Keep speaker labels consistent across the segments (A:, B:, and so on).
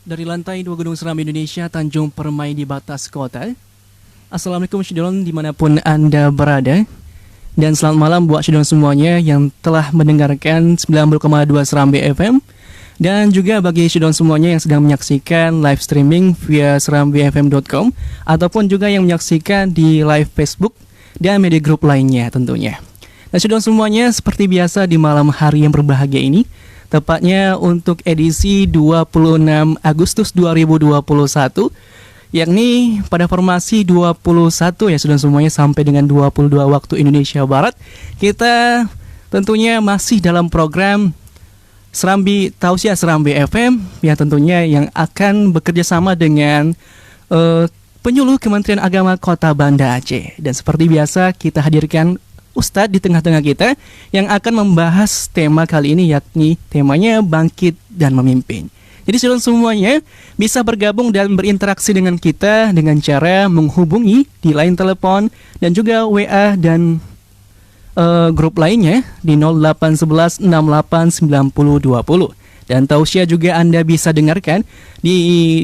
A: Dari lantai 2 Gedung Serambi Indonesia, Tanjung Permai di Batas Kota. Assalamualaikum Syedon dimanapun Anda berada. Dan selamat malam buat Syedon semuanya yang telah mendengarkan 90,2 Serambi FM. Dan juga bagi Syedon semuanya yang sedang menyaksikan live streaming via serambifm.com ataupun juga yang menyaksikan di live Facebook dan media grup lainnya tentunya. Dan Syedon semuanya seperti biasa di malam hari yang berbahagia ini, tepatnya untuk edisi 26 Agustus 2021, yakni pada formasi 21 ya sudah semuanya sampai dengan 22 waktu Indonesia Barat. Kita tentunya masih dalam program Serambi Tausiah Serambi FM yang tentunya yang akan bekerja sama dengan penyuluh Kementerian Agama Kota Banda Aceh. Dan seperti biasa kita hadirkan Ustadz di tengah-tengah kita yang akan membahas tema kali ini, yakni temanya bangkit dan memimpin. Jadi saudara semuanya bisa bergabung dan berinteraksi dengan kita dengan cara menghubungi di line telepon dan juga WA dan grup lainnya di 0811 68 90 20. Dan tausiah juga Anda bisa dengarkan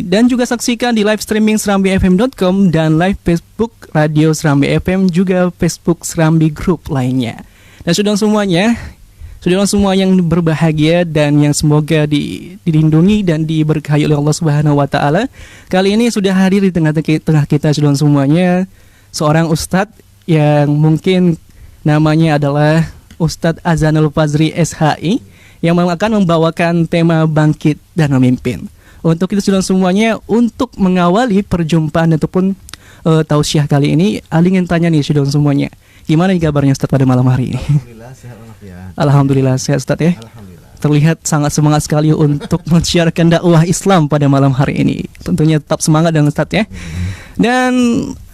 A: dan juga saksikan di live streaming serambifm.com dan live Facebook Radio Serambi FM, juga Facebook Serambi Group lainnya. Dan saudara semua yang berbahagia dan yang semoga dilindungi dan diberkahi oleh Allah Subhanahu wa taala. Kali ini sudah hadir di tengah kita saudara semuanya seorang ustadz yang mungkin namanya adalah Ustadz Azanul Fazri SHI yang akan membawakan tema bangkit dan memimpin. Untuk itu saudara semuanya, untuk mengawali perjumpaan ataupun tausiah kali ini, Ali ingin tanya nih saudara semuanya, gimana nih kabarnya Ustadz pada malam hari ini?
B: Alhamdulillah sehat walafiat.
A: Alhamdulillah sehat Ustadz ya.
B: Alhamdulillah.
A: Terlihat sangat semangat sekali untuk mensiarkan dakwah Islam pada malam hari ini. Tentunya tetap semangat dan Ustadz ya. Dan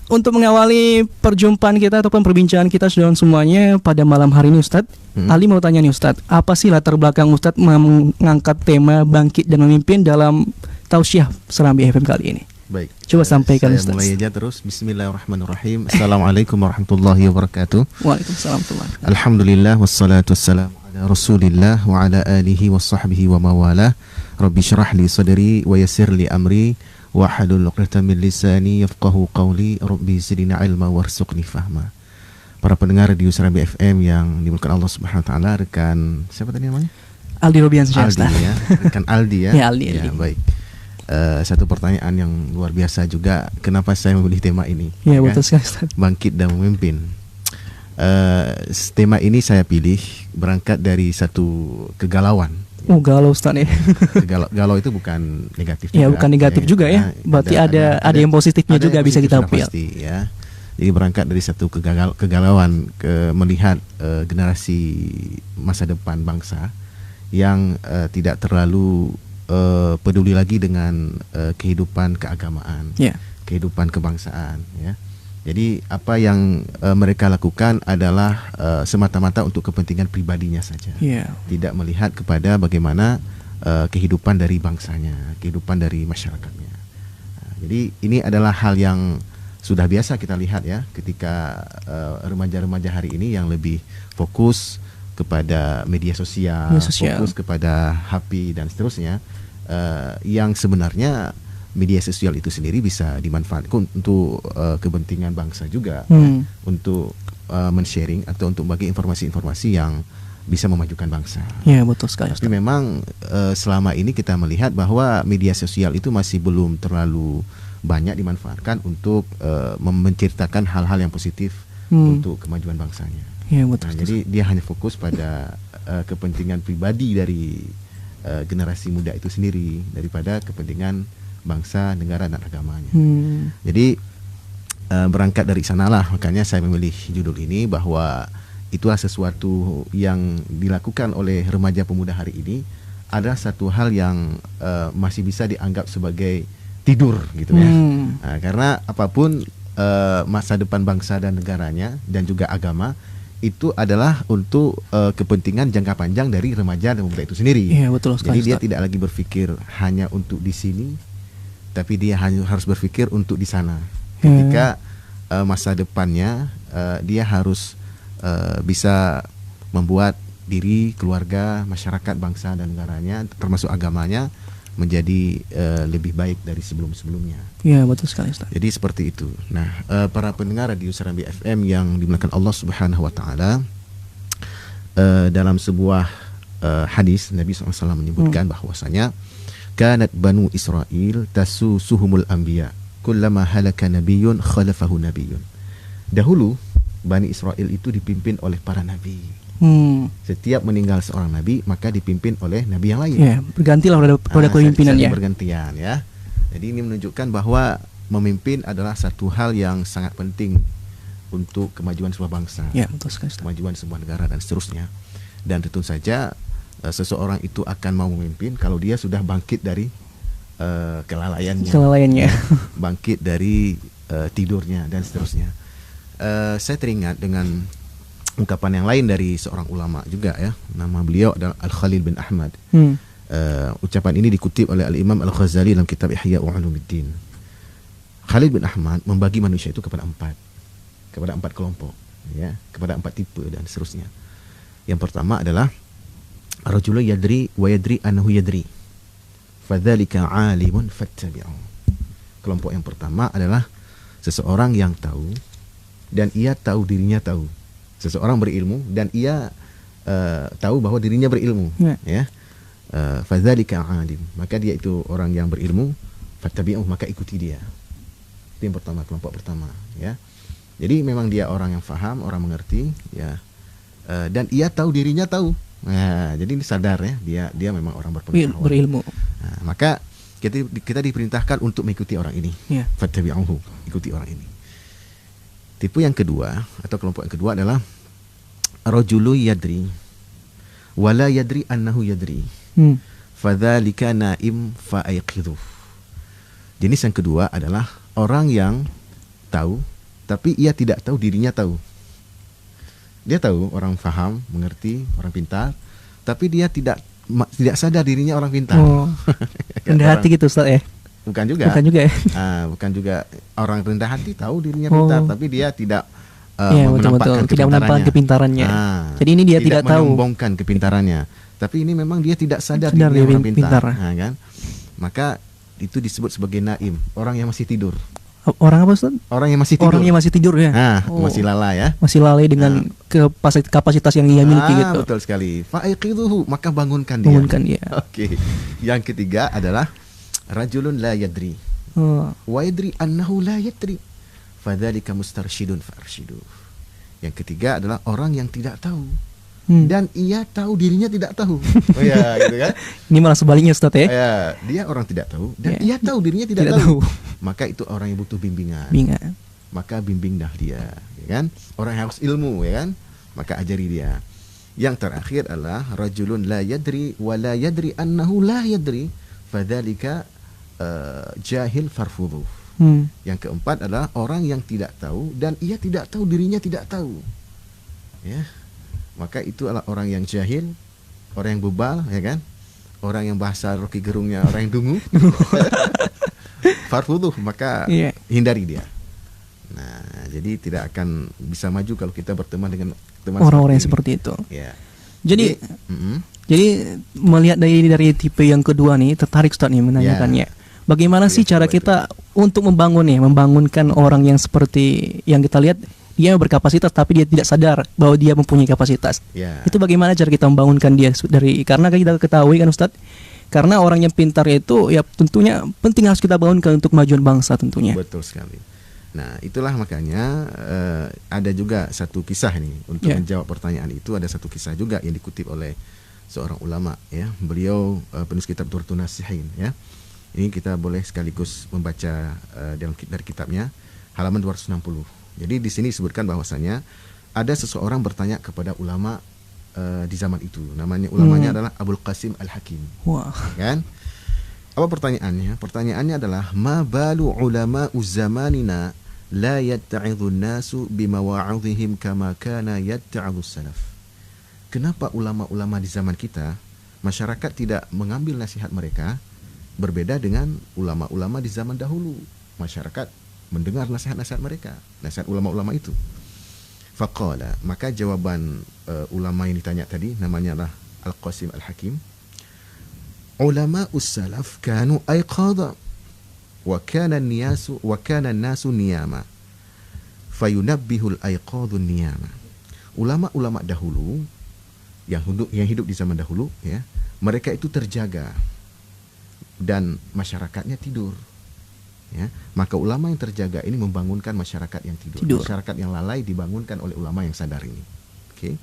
A: untuk mengawali perjumpaan kita ataupun perbincangan kita saudara semuanya pada malam hari ini Ustadz, Ali mau tanya nih Ustadz, apa sih latar belakang Ustadz mengangkat tema bangkit dan memimpin dalam tausiah Serambi FM kali ini?
B: Baik.
A: Coba sampaikan Ustadz.
B: Mulai aja terus. Bismillahirrahmanirrahim. Assalamualaikum warahmatullahi wabarakatuh.
A: Waalaikumsalam warahmatullahi wabarakatuh.
B: Alhamdulillah wassalatu wassalamu ala Rasulillah wa ala alihi wa sahbihi wa mawalah. Rabbi syrah li sadri wa yassir li amri wahlul 'uqdatam min lisani yafqahu qawli. Rabbi zidni ilma warzuqni fahma. Para pendengar Radio Serambi FM yang dimuliakan Allah Subhanahu wa taala, rekan siapa tadi namanya?
A: Aldi Robiansyah.
B: Aldi ya. Rekan Aldi ya.
A: Ya, Aldi.
B: Baik. Satu pertanyaan yang luar biasa juga, kenapa saya memilih tema ini?
A: Ya, betul sekali Ustaz.
B: Bangkit dan memimpin. Tema ini saya pilih berangkat dari satu kegalauan.
A: Galau Ustaz ya.
B: Galau itu bukan negatif.
A: Ya, bukan negatif juga ya. Berarti ada yang positifnya juga bisa kita ambil.
B: Pasti ya. Jadi berangkat dari satu kegalauan melihat generasi masa depan bangsa yang tidak terlalu peduli lagi dengan kehidupan keagamaan, kehidupan kebangsaan ya. Jadi apa yang mereka lakukan adalah semata-mata untuk kepentingan pribadinya saja, tidak melihat kepada bagaimana kehidupan dari bangsanya, kehidupan dari masyarakatnya. Jadi ini adalah hal yang sudah biasa kita lihat ya, ketika remaja-remaja hari ini yang lebih fokus kepada media sosial, fokus kepada HP dan seterusnya, yang sebenarnya media sosial itu sendiri bisa dimanfaatkan untuk kepentingan bangsa juga, untuk men-sharing atau untuk bagi informasi-informasi yang bisa memajukan bangsa.
A: Ya, betul sekali.
B: Tapi memang selama ini kita melihat bahwa media sosial itu masih belum terlalu banyak dimanfaatkan untuk menceritakan hal-hal yang positif untuk kemajuan bangsanya.
A: Ya, betul.
B: Jadi dia hanya fokus pada kepentingan pribadi dari generasi muda itu sendiri daripada kepentingan bangsa, negara dan agamanya. Jadi berangkat dari sanalah makanya saya memilih judul ini, bahwa itulah sesuatu yang dilakukan oleh remaja pemuda hari ini adalah satu hal yang masih bisa dianggap sebagai tidur gitu ya. Karena apapun masa depan bangsa dan negaranya dan juga agama itu adalah untuk kepentingan jangka panjang dari remaja dan pemuda itu sendiri.
A: Iya, betul sekali.
B: Jadi dia tidak lagi berpikir hanya untuk di sini, tapi dia harus berpikir untuk di sana. Ketika masa depannya dia harus bisa membuat diri, keluarga, masyarakat, bangsa dan negaranya termasuk agamanya menjadi lebih baik dari sebelum-sebelumnya.
A: Ya, betul sekali Ustaz.
B: Jadi seperti itu. Nah, para pendengar Radio Serambi FM yang dimuliakan Allah Subhanahu wa taala, dalam sebuah hadis Nabi SAW menyebutkan bahwasanya kanat banu Israel tasusuhumul anbiya kullama halaka nabiyyun khalafahu nabiyyun. Dahulu Bani Israel itu dipimpin oleh para nabi. Setiap meninggal seorang nabi maka dipimpin oleh nabi yang lain.
A: Ya, bergantilah pada kepemimpinannya.
B: Bergantian ya. Jadi ini menunjukkan bahwa memimpin adalah satu hal yang sangat penting untuk kemajuan sebuah bangsa,
A: ya, betul sekali,
B: kemajuan sebuah negara dan seterusnya. Dan tentu saja seseorang itu akan mau memimpin kalau dia sudah bangkit dari kelalaiannya, bangkit dari tidurnya dan seterusnya. Saya teringat dengan ungkapan yang lain dari seorang ulama juga ya, nama beliau adalah Al-Khalil bin Ahmad. Ucapan ini dikutip oleh Al-Imam Al-Ghazali dalam kitab Ihya Ulumuddin. Khalil bin Ahmad membagi manusia itu kepada empat kelompok ya, kepada 4 tipe dan seterusnya. Yang pertama adalah rajulun yadri wa yadri annahu yadri fadzalika alimun fattabi'u. Kelompok yang pertama adalah seseorang yang tahu dan ia tahu dirinya tahu. Seseorang berilmu dan ia tahu bahwa dirinya berilmu, ya. Fadzalika alim, maka dia itu orang yang berilmu, fattabi'uh, maka ikuti dia. Itu yang pertama, kelompok pertama, ya. Jadi memang dia orang yang faham, orang mengerti, ya. Dan ia tahu dirinya tahu. Nah, jadi sadar ya, dia memang orang berpengetahuan,
A: berilmu.
B: Nah, maka kita diperintahkan untuk mengikuti orang ini. Fattabi'uhu, ikuti orang ini. Tipe yang kedua atau kelompok yang kedua adalah rajulu yadri wala yadri annahu yadri fadzalika naim fa'aiqidhu. Jenis yang kedua adalah orang yang tahu tapi ia tidak tahu dirinya tahu. Dia tahu, orang faham, mengerti, orang pintar, tapi dia tidak sadar dirinya orang pintar.
A: Rendah hati gitu Ustaz ya.
B: Bukan juga ya. Bukan juga orang rendah hati tahu dirinya pintar, tapi dia tidak menampakkan
A: kepintarannya. Jadi ini dia tidak tahu,
B: menyombongkan kepintarannya. Tapi ini memang dia tidak sadar dirinya orang pintar. Kan? Maka itu disebut sebagai naim, orang yang masih tidur.
A: Orang apa Ustaz?
B: Orang yang masih tidur.
A: Orang yang masih tidur ya.
B: Masih lalai ya.
A: Masih lalai dengan kapasitas yang ia miliki gitu.
B: Betul sekali. Fa'aiqidhuhu, maka bangunkan dia. Oke. Yang ketiga adalah rajulun la yadri wa yadri annahu la yadri fadzalika mustarsyidun fa'arsyiduh. Yang ketiga adalah orang yang tidak tahu dan ia tahu dirinya tidak tahu. Oh ya, gitu kan?
A: Ini malah sebaliknya Ustaz ya.
B: Dia orang tidak tahu dan ia tahu dirinya tidak tahu. Maka itu orang yang butuh bimbingan. Maka bimbinglah dia, ya kan? Orang yang harus ilmu, ya kan? Maka ajari dia. Yang terakhir adalah rajulun la yadri wa la yadri annahu la yadri fadzalika jahil farfudhu. Yang keempat adalah orang yang tidak tahu dan ia tidak tahu dirinya tidak tahu. Ya. Maka itu adalah orang yang jahil, orang yang bebal, ya kan? Orang yang bahasa Rocky Gerungnya orang yang dungu. Farfudhu, maka hindari dia. Nah, jadi tidak akan bisa maju kalau kita berteman dengan teman
A: orang-orang yang seperti itu.
B: Ya.
A: Jadi melihat dari tipe yang kedua nih, tertarik Ustaz nih menanyakannya. Bagaimana sih cara kita untuk membangunkan orang yang seperti yang kita lihat, dia berkapasitas tapi dia tidak sadar bahwa dia mempunyai kapasitas. Itu bagaimana cara kita membangunkan dia karena kita ketahui kan Ustaz, karena orang yang pintar itu ya tentunya penting harus kita bangunkan untuk kemajuan bangsa tentunya.
B: Betul sekali. Nah, itulah makanya ada juga satu kisah nih untuk menjawab pertanyaan itu. Ada satu kisah juga yang dikutip oleh seorang ulama ya. Beliau penulis kitab Durratun Nasihin ya. Ini kita boleh sekaligus membaca dari kitabnya halaman 260. Jadi di sini disebutkan bahwasanya ada seseorang bertanya kepada ulama di zaman itu. Ulamanya adalah Abul Qasim Al-Hakim. Kan? Apa pertanyaannya? Pertanyaannya adalah ma balu ulama zamanina la yatta'idhu an-nasu bimawa'idhihim kama kana yatta'idhu salaf. Kenapa ulama-ulama di zaman kita masyarakat tidak mengambil nasihat mereka berbeda dengan ulama-ulama di zaman dahulu? Masyarakat mendengar nasihat-nasihat mereka, nasihat ulama-ulama itu. Faqala, maka jawaban ulama yang ditanya tadi namanya adalah Al-Qasim Al-Hakim. ulama salaf kanu aiqadha wa kana an-nasu niyama fayunabbihul aiqadhu niyama. Ulama-ulama dahulu yang hidup di zaman dahulu, ya, mereka itu terjaga dan masyarakatnya tidur. Ya, maka ulama yang terjaga ini membangunkan masyarakat yang tidur. Masyarakat yang lalai dibangunkan oleh ulama yang sadar ini. Oke.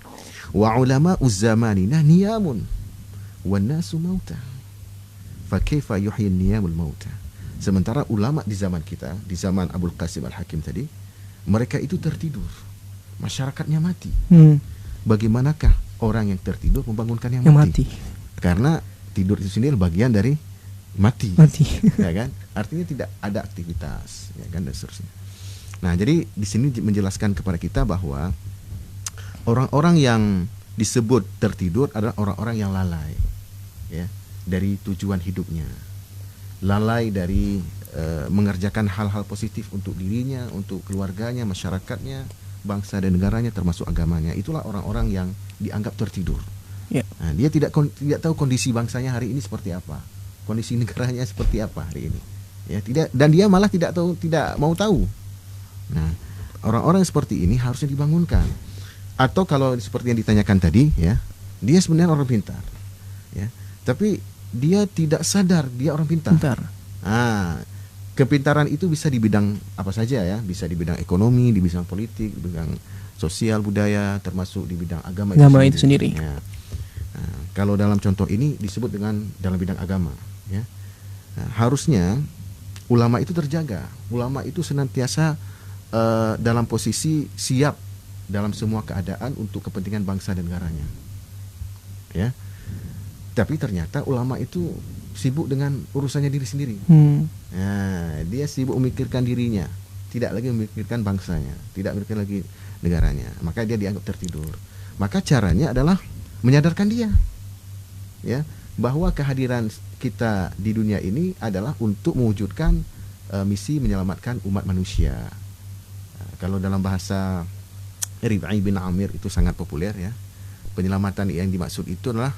B: Wa ulama uzzamanina niyamun wan nasu mauta. Fa kaifa yuhyi niyamul mauta. Sementara ulama di zaman kita, di zaman Abul Qasim Al-Hakim tadi, mereka itu tertidur. Masyarakatnya mati. Bagaimanakah orang yang tertidur membangunkan yang mati? Karena tidur itu sendiri bagian dari mati. Ya kan? Artinya tidak ada aktivitas, ya kan, dan seterusnya. Nah, jadi di sini menjelaskan kepada kita bahwa orang-orang yang disebut tertidur adalah orang-orang yang lalai, ya, dari tujuan hidupnya, lalai dari mengerjakan hal-hal positif untuk dirinya, untuk keluarganya, masyarakatnya, bangsa dan negaranya, termasuk agamanya. Itulah orang-orang yang dianggap tertidur. Yeah. Nah, dia tidak tahu kondisi bangsanya hari ini seperti apa, kondisi negaranya seperti apa hari ini. Ya, tidak, dan dia malah tidak mau tahu. Nah, orang-orang seperti ini harusnya dibangunkan. Atau kalau seperti yang ditanyakan tadi, ya, dia sebenarnya orang pintar, ya, tapi dia tidak sadar dia orang pintar. Nah, kepintaran itu bisa di bidang apa saja, ya, bisa di bidang ekonomi, di bidang politik, di bidang sosial budaya, termasuk di bidang agama itu sendiri. Ya. Nah, kalau dalam contoh ini disebut dengan dalam bidang agama, ya. Nah, harusnya ulama itu terjaga. Ulama itu senantiasa dalam posisi siap dalam semua keadaan untuk kepentingan bangsa dan negaranya. Ya. Tapi ternyata ulama itu sibuk dengan urusannya diri sendiri. Nah, dia sibuk memikirkan dirinya, tidak lagi memikirkan bangsanya, tidak memikirkan lagi negaranya. Maka dia dianggap tertidur. Maka caranya adalah menyadarkan dia, ya, bahwa kehadiran kita di dunia ini adalah untuk mewujudkan misi menyelamatkan umat manusia. Kalau dalam bahasa Rib'i bin Amir itu sangat populer, ya. Penyelamatan yang dimaksud itu adalah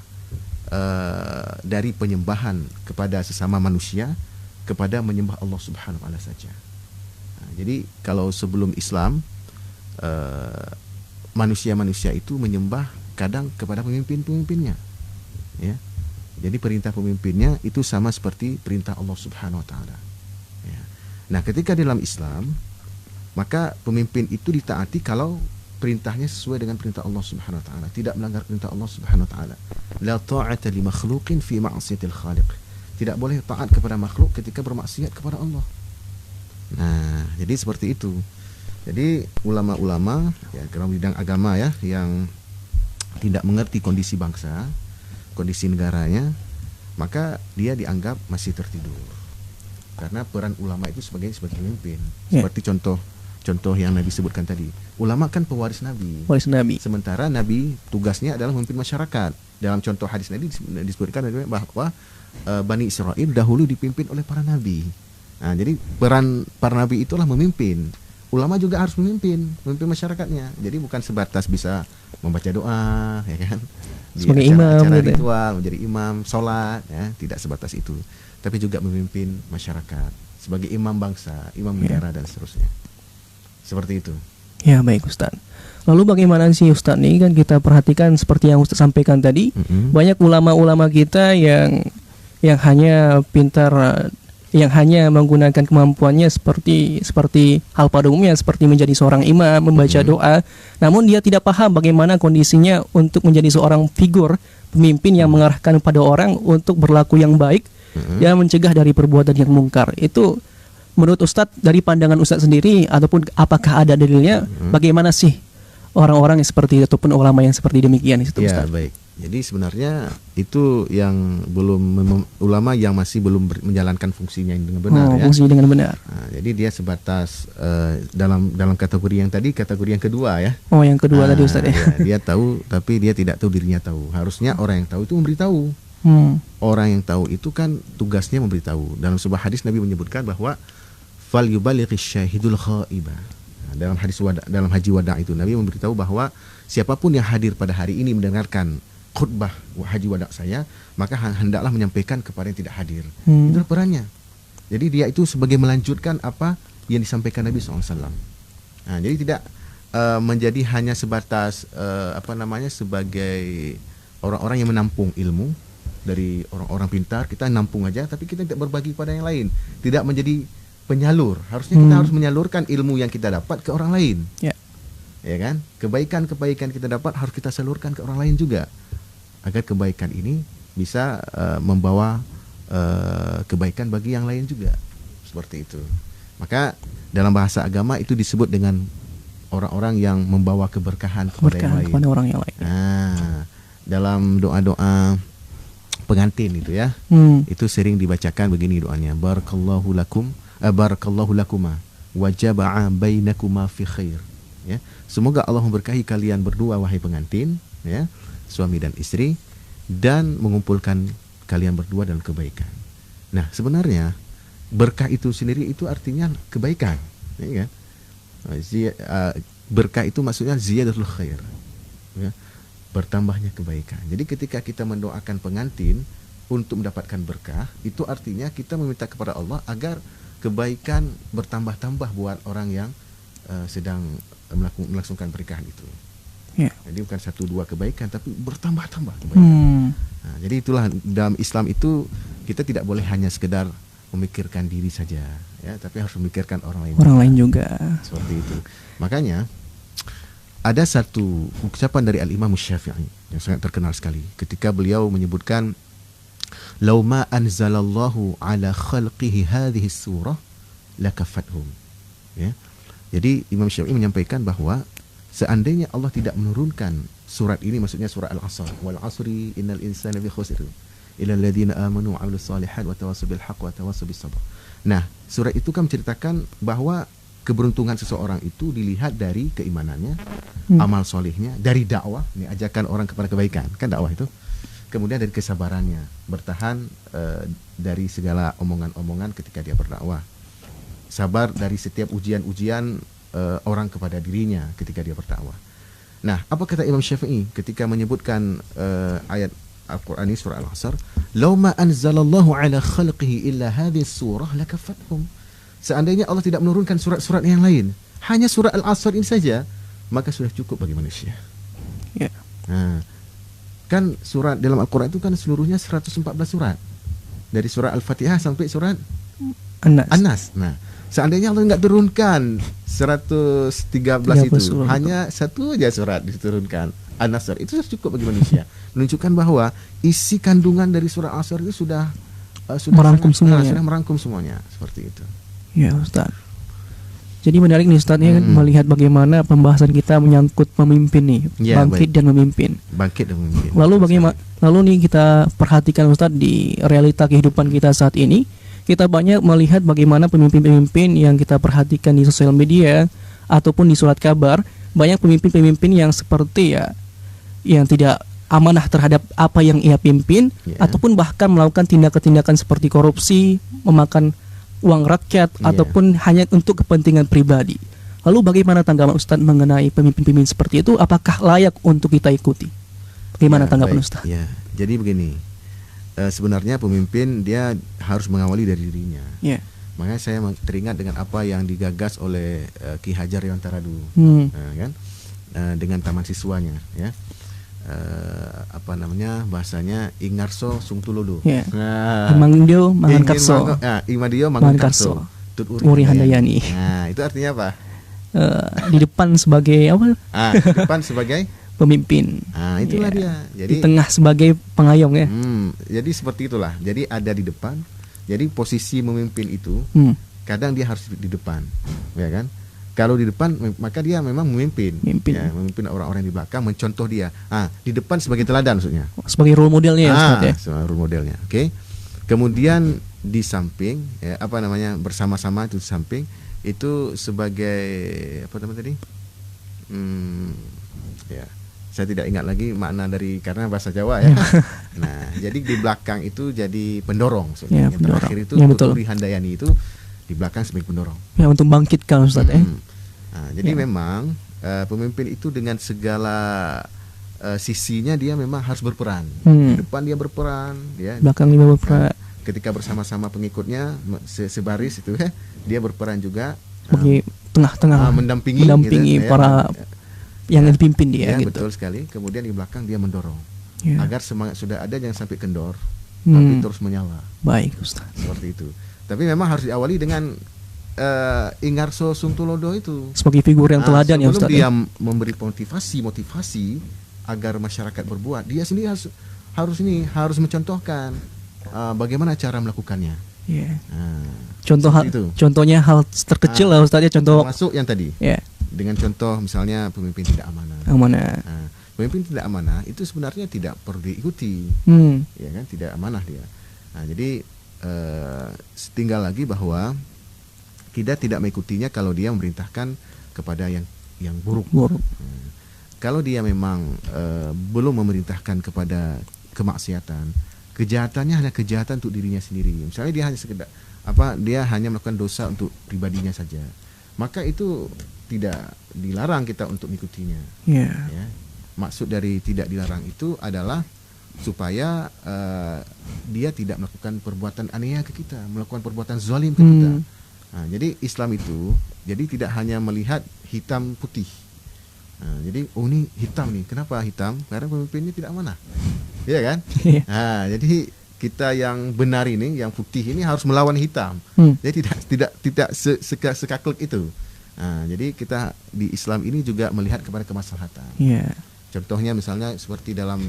B: dari penyembahan kepada sesama manusia kepada menyembah Allah Subhanahu wa taala saja. Nah, jadi kalau sebelum Islam, manusia-manusia itu menyembah kadang kepada pemimpin-pemimpinnya, ya. Jadi perintah pemimpinnya itu sama seperti perintah Allah Subhanahu wa taala. Ya. Nah, ketika dalam Islam, maka pemimpin itu ditaati kalau perintahnya sesuai dengan perintah Allah Subhanahu wa taala, tidak melanggar perintah Allah Subhanahu wa taala. La ta'ata li makhluqin fi ma'siyatil khaliq. Tidak boleh taat kepada makhluk ketika bermaksiat kepada Allah. Nah, jadi seperti itu. Jadi ulama-ulama, ya, dalam bidang agama, ya, yang tidak mengerti kondisi bangsa, kondisi negaranya, maka dia dianggap masih tertidur. Karena peran ulama itu sebagai pemimpin. Seperti contoh yang Nabi sebutkan tadi. Ulama kan pewaris Nabi. Sementara Nabi tugasnya adalah memimpin masyarakat. Dalam contoh hadis Nabi disebutkan bahwa Bani Israel dahulu dipimpin oleh para nabi. Nah, jadi peran para nabi itulah memimpin. Ulama juga harus memimpin masyarakatnya. Jadi bukan sebatas bisa membaca doa, ya kan,
A: sebagai imam,
B: acara ritual, menjadi imam, sholat, ya, tidak sebatas itu. Tapi juga memimpin masyarakat sebagai imam bangsa, imam negara, dan seterusnya. Seperti itu.
A: Ya, baik Ustaz. Lalu bagaimana sih Ustaz nih, kan kita perhatikan seperti yang Ustaz sampaikan tadi, banyak ulama-ulama kita yang hanya pintar, yang hanya menggunakan kemampuannya seperti hal pada umumnya, seperti menjadi seorang imam, membaca doa, namun dia tidak paham bagaimana kondisinya untuk menjadi seorang figur pemimpin yang mengarahkan pada orang untuk berlaku yang baik dan mencegah dari perbuatan yang mungkar. Itu menurut Ustadz, dari pandangan Ustadz sendiri, ataupun apakah ada dalilnya, bagaimana sih orang-orang yang seperti itu, ataupun ulama yang seperti demikian itu, Ustadz?
B: Ya, baik. Jadi sebenarnya itu yang ulama yang masih belum menjalankan fungsinya dengan benar, ya.
A: Fungsinya dengan benar.
B: Nah, jadi dia sebatas dalam kategori yang tadi, kategori yang kedua, ya.
A: Oh, yang kedua tadi Ustadz, ya.
B: Dia tahu tapi dia tidak tahu dirinya tahu. Harusnya orang yang tahu itu memberitahu. Orang yang tahu itu kan tugasnya memberitahu. Dalam sebuah hadis Nabi menyebutkan bahwa fal yubalighish syahidul ghaibah. Dalam hadis dalam haji wada itu Nabi memberitahu bahwa siapapun yang hadir pada hari ini mendengarkan khutbah haji wada saya, maka hendaklah menyampaikan kepada yang tidak hadir. Itu perannya. Jadi dia itu sebagai melanjutkan apa yang disampaikan Nabi SAW. Nah, jadi tidak menjadi hanya sebatas sebagai orang-orang yang menampung ilmu dari orang-orang pintar, kita nampung aja, tapi kita tidak berbagi pada yang lain. Tidak menjadi penyalur. Harusnya kita harus menyalurkan ilmu yang kita dapat ke orang lain. Ya kan? Kebaikan kita dapat harus kita salurkan ke orang lain juga, agar kebaikan ini bisa membawa kebaikan bagi yang lain juga. Seperti itu. Maka dalam bahasa agama itu disebut dengan orang-orang yang membawa keberkahan kepada
A: orang yang lain.
B: Nah, dalam doa-doa pengantin itu ya, itu sering dibacakan begini doanya, barakallahu lakum, barakallahu lakuma wa jama'a bainakuma fi khair. Ya, semoga Allah memberkahi kalian berdua wahai pengantin, ya, suami dan istri, dan mengumpulkan kalian berdua dalam kebaikan. Nah, sebenarnya berkah itu sendiri itu artinya kebaikan, ya kan? Berkah itu maksudnya ziyadatul khair, ya, bertambahnya kebaikan. Jadi ketika kita mendoakan pengantin untuk mendapatkan berkah, itu artinya kita meminta kepada Allah agar kebaikan bertambah-tambah buat orang yang sedang melangsungkan pernikahan itu. Jadi bukan 1-2 kebaikan, tapi bertambah-tambah kebaikan. Nah, jadi itulah dalam Islam itu kita tidak boleh hanya sekedar memikirkan diri saja, ya, tapi harus memikirkan orang lain
A: juga.
B: Seperti itu. Makanya ada satu ucapan dari Al-Imam Syafi'i yang sangat terkenal sekali ketika beliau menyebutkan law ma anzalallahu ala khalqihi hadhihi surah lakafathum. Ya. Jadi Imam Syafi'i menyampaikan bahwa seandainya Allah tidak menurunkan surat ini, maksudnya surah Al-Asr, wal 'asri innal insana lafi khusr illa alladziina aamanu wa 'amilus shalihat wa tawassaw bil haqq wa tawassaw bis sabr. Nah, surat itu kan menceritakan bahwa keberuntungan seseorang itu dilihat dari keimanannya, amal solehnya, dari dakwah, ini ajakan orang kepada kebaikan, kan dakwah itu. Kemudian dari kesabarannya, bertahan dari segala omongan-omongan ketika dia berdakwah. Sabar dari setiap ujian-ujian orang kepada dirinya ketika dia berdakwah. Nah, apa kata Imam Syafi'i ketika menyebutkan ayat Al-Quran ini surah Al-Asr, "Law ma anzalallahu ala khalqihi illa hadhihi surah lakafathum." Seandainya Allah tidak menurunkan surat-surat yang lain, hanya surah Al-Asr ini saja, maka sudah cukup bagi manusia.
A: Ya.
B: Nah, kan surat dalam Al-Quran itu kan seluruhnya 114 surat. Dari surah Al-Fatihah sampai surat An-Nas. Nah, seandainya Allah nggak turunkan 113 itu, hanya satu aja surat diturunkan, An-Nasr, itu sudah cukup bagi manusia. Menunjukkan bahwa isi kandungan dari surah Al-Asr itu sudah
A: merangkum semuanya.
B: Sudah merangkum semuanya, seperti itu.
A: Ya, Ustaz. Jadi menarik nih Ustaz ya, melihat bagaimana pembahasan kita menyangkut pemimpin nih,
B: ya,
A: bangkit dan memimpin.
B: Bangkit dan memimpin.
A: Lalu bagaimana? Lalu nih kita perhatikan Ustaz di realita kehidupan kita saat ini, kita banyak melihat bagaimana pemimpin-pemimpin yang kita perhatikan di sosial media ataupun di surat kabar, banyak pemimpin-pemimpin yang seperti ya, yang tidak amanah terhadap apa yang ia pimpin, ataupun bahkan melakukan tindakan-tindakan seperti korupsi, memakan uang rakyat, ataupun hanya untuk kepentingan pribadi. Lalu bagaimana tanggapan Ustadz mengenai pemimpin-pemimpin seperti itu? Apakah layak untuk kita ikuti? Bagaimana tanggapan Ustadz?
B: Ya, jadi begini, sebenarnya pemimpin dia harus mengawali dari dirinya. Makanya saya teringat dengan apa yang digagas oleh Ki Hajar Dewan Taradu, kan? Dengan taman siswanya, ya. Bahasanya Ingarso Sungtulodo.
A: Imandio Mangan Karso.
B: Imandio Mangan Karso.
A: Uri Handayani.
B: Nah, itu artinya apa?
A: Di depan sebagai apa?
B: Di depan sebagai
A: pemimpin.
B: Itulah dia. Jadi
A: di tengah sebagai pengayom ya.
B: Jadi seperti itulah. Jadi ada di depan. Jadi posisi memimpin itu kadang dia harus di depan, ya kan? Kalau di depan maka dia memang memimpin. Ya, memimpin orang-orang di belakang, mencontoh dia. Di depan sebagai teladan maksudnya. Sebagai
A: role modelnya ya,
B: sebagai role modelnya. Oke. Kemudian di samping bersama-sama itu di samping itu sebagai apa namanya tadi? Saya tidak ingat lagi makna dari karena bahasa Jawa ya. Nah, jadi di belakang itu jadi pendorong maksudnya. Yang terakhir itu Uri Handayani itu di belakang sebagai pendorong. Ya, untuk bangkitkan Ustaz. Jadi memang pemimpin itu dengan segala sisinya dia memang harus berperan. Di depan dia berperan, ya.
A: Belakang lima berperan.
B: Ketika bersama-sama pengikutnya sebaris itu, dia berperan juga.
A: Bagi tengah-tengah
B: mendampingi gitu,
A: para yang dipimpin dia.
B: Ya,
A: gitu.
B: betul sekali. Kemudian di belakang dia mendorong, agar semangat sudah ada jangan sampai kendor, tapi terus menyala.
A: Baik, Ustaz.
B: Seperti itu. Tapi memang harus diawali dengan Ingarso Sungtulodo itu
A: sebagai figur yang teladan ya Ustaz.
B: Sebelum dia memberi motivasi agar masyarakat berbuat, dia sendiri harus mencontohkan bagaimana cara melakukannya.
A: Yeah. Contohnya hal terkecil lah Ustaz ya, contoh
B: masuk yang tadi.
A: Yeah.
B: Dengan contoh misalnya pemimpin tidak amanah. Pemimpin tidak amanah itu sebenarnya tidak perlu diikuti. Ya kan, tidak amanah dia. Nah, jadi tinggal lagi bahwa kita tidak mengikutinya kalau dia memerintahkan kepada yang buruk. Kalau dia memang belum memerintahkan kepada kemaksiatan, kejahatannya hanya kejahatan untuk dirinya sendiri. Misalnya dia hanya sekedar dia hanya melakukan dosa untuk pribadinya saja, maka itu tidak dilarang kita untuk mengikutinya. Ya. Maksud dari tidak dilarang itu adalah supaya dia tidak melakukan perbuatan aniaya ke kita, melakukan perbuatan zalim ke kita. Nah, jadi Islam itu tidak hanya melihat hitam putih. Nah, jadi ini hitam nih. Kenapa hitam? Karena pemimpinnya tidak amanah. Iya kan? Nah, jadi kita yang benar ini, yang putih ini harus melawan hitam. Jadi tidak sekaklek itu. Nah, jadi kita di Islam ini juga melihat kepada kemaslahatan. Contohnya misalnya seperti dalam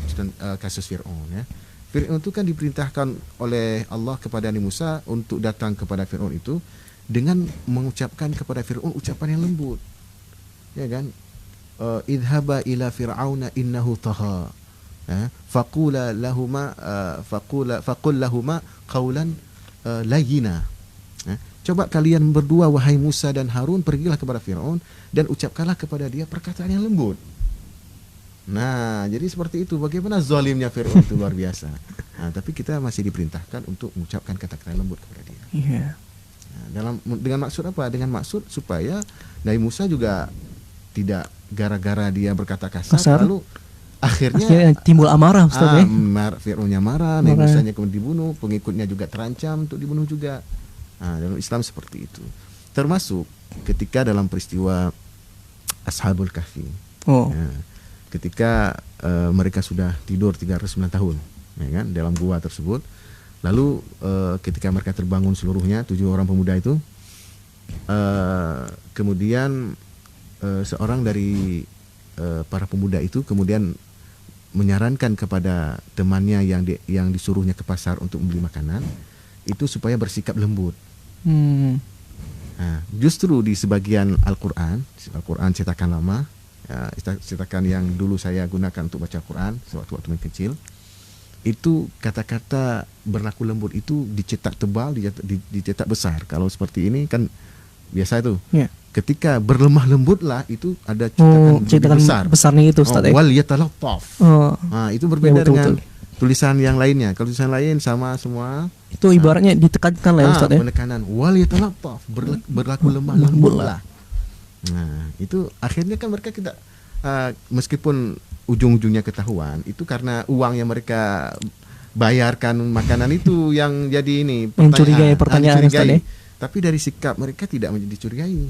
B: kasus Fir'aun ya. Fir'aun itu kan diperintahkan oleh Allah kepada Nabi Musa untuk datang kepada Fir'aun itu dengan mengucapkan kepada Fir'aun ucapan yang lembut. Ya kan? Idhaba ila fir'auna innahu tagha. Faqul lahuma qawlan layyina. Coba kalian berdua wahai Musa dan Harun pergilah kepada Fir'aun dan ucapkanlah kepada dia perkataan yang lembut. Nah, jadi seperti itu. Bagaimana zalimnya Fir'aun itu luar biasa. Nah, tapi kita masih diperintahkan untuk mengucapkan kata-kata lembut kepada dia. Nah, dengan maksud apa? Dengan maksud supaya Nabi Musa juga tidak gara-gara dia berkata kasar lalu akhirnya
A: timbul amarah Ustaz ya.
B: Fir'aunnya marah, Nabi Musanya kemudian dibunuh, pengikutnya juga terancam untuk dibunuh juga. Nah, dalam Islam seperti itu. Termasuk ketika dalam peristiwa Ashabul Kahfi. Ketika mereka sudah tidur 309 tahun, ya kan, dalam gua tersebut. Lalu ketika mereka terbangun seluruhnya 7 orang pemuda itu, kemudian seorang dari para pemuda itu kemudian menyarankan kepada temannya yang disuruhnya ke pasar untuk membeli makanan itu supaya bersikap lembut. Nah, justru di sebagian Al-Quran cetakan lama, cetakan yang dulu saya gunakan untuk baca Quran sewaktu-waktu masih kecil, itu kata-kata berlaku lembut itu dicetak tebal, dicetak besar. Kalau seperti ini kan biasa itu. Ketika berlemah lembutlah itu ada cetakan
A: besarnya itu Ustaz.
B: Wal yatalattaf. Nah, itu berbeda dengan tulisan yang lainnya. Kalau tulisan lain sama semua. Itu
A: ibaratnya ditekankan lah ya Ustaz ya.
B: Penekanan wal yatalattaf, berlaku lemah lembutlah. Nah, itu akhirnya kan mereka tidak meskipun ujung-ujungnya ketahuan, itu karena uang yang mereka bayarkan makanan itu yang jadi ini
A: pertanyaan Ustaz ya.
B: Tapi dari sikap mereka tidak menjadi dicurigai,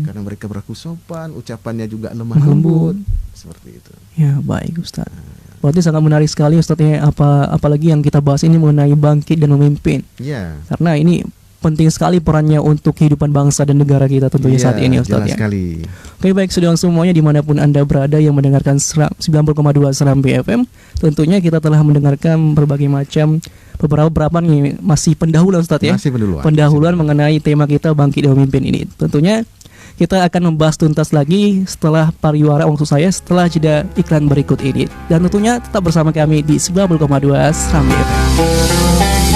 B: karena mereka berlaku sopan, ucapannya juga lemah lembut, seperti itu.
A: Ya, baik Ustaz. Berarti sangat menarik sekali Ustaz ya, apalagi yang kita bahas ini mengenai bangkit dan memimpin. Karena ini penting sekali perannya untuk kehidupan bangsa dan negara kita tentunya saat ini Ustaz ya.
B: Sekali.
A: Oke, baik saudara semuanya dimanapun Anda berada yang mendengarkan 90,2 Serambi FM, tentunya kita telah mendengarkan berbagai macam beberapa nih masih pendahuluan Ustaz ya. Pendahuluan mengenai tema kita bangkit dan memimpin ini. Tentunya kita akan membahas tuntas lagi setelah pariwara maksud saya setelah jeda iklan berikut ini. Dan tentunya tetap bersama kami di 90,2 Serambi FM.